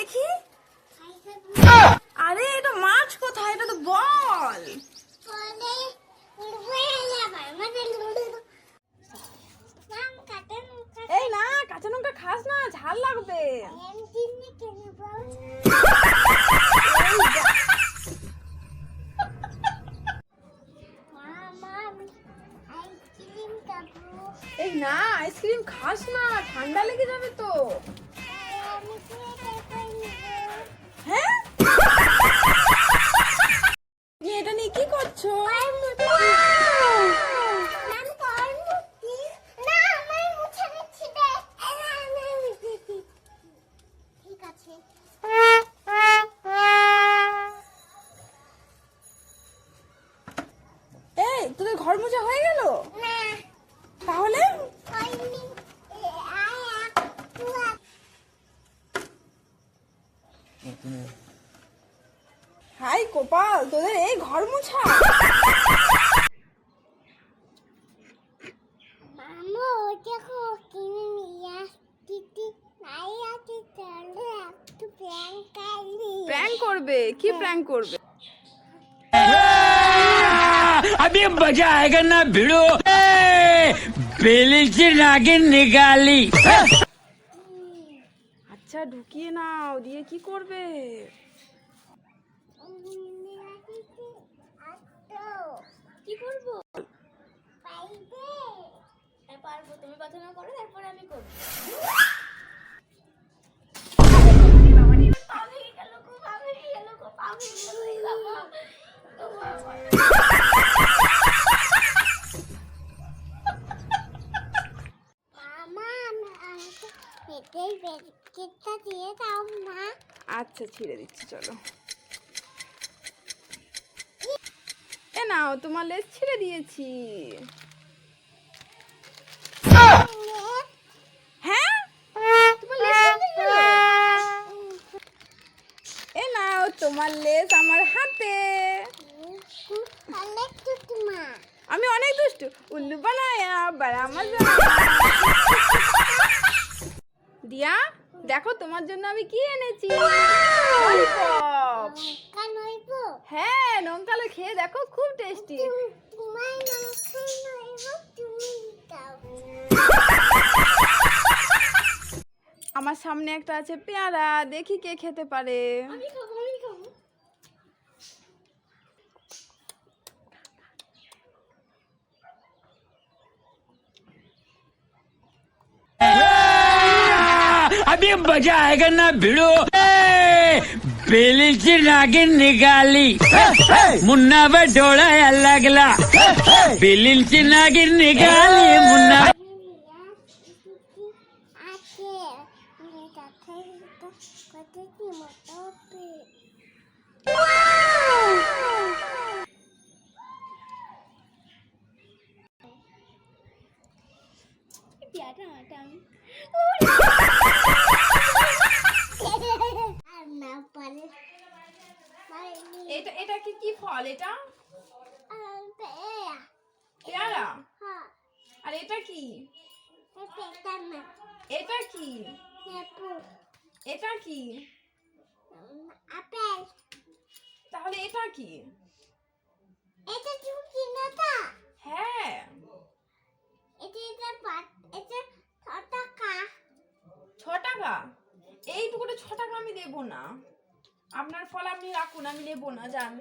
দেখি। আরে এটা মাছ কোথায়? এটা তো বল। এই না, কাঁচা লঙ্কা খাস না, ঝাল লাগবে। এই না, আইসক্রিম খাস না, ঠান্ডা লেগে যাবে তো। হ্যাঁ, তুমি এটা নিয়ে কি করছো? এই তোদের ঘর মোছা হয়ে গেল? তাহলে হাই কপাল, তোদের এই ঘর মোছা। প্র্যাঙ্ক করবে? কি প্র্যাঙ্ক করবে? अभी मजा आएगा ना भिड़ो बेली से नागिन निकाली। আচ্ছা ঢুকিয়ে নাও, দিয়ে কি করবে? কি করবো? পারবো, তুমি কথা না করো, তারপর আমি করবো। আচ্ছা ছিঁড়ে দিচ্ছি, চলো। এ নাও, তোমার লেজ ছিঁড়ে দিয়েছি। হ্যাঁ, তোমার লেজ কোথায় গেল? এ নাও, তোমার লেজ আমার হাতে। আমি অনেক দুষ্টু, উল্লু বানায়া বাড়া মজা। দিয়া দেখো, তোমার জন্য আমি কি এনেছি। ললিপপ। হ্যাঁ, নঙ্কালো খেয়ে দেখো, খুব টেস্টি। আমার সামনে একটা আছে পেয়ারা, দেখি কে খেতে পারে। আমি খাবো, আমি খাবো। अभी मजा आएगा ना भिड़ो बेली से नागिन निकाली मुन्ना बटोला लगला बेली से नागिन निकाली मुन्ना। এটা এটা কি ফল? এটা পেয়ারা। আর এটা কি? এটা কি? এটা কি? তাহলে এটা কি? হ্যাঁ, ছ টাকা। এইটুকুটা 6 টাকা আমি দেবো না। আপনার ফল আপনি রাখুন, আমি নেবো না, যান।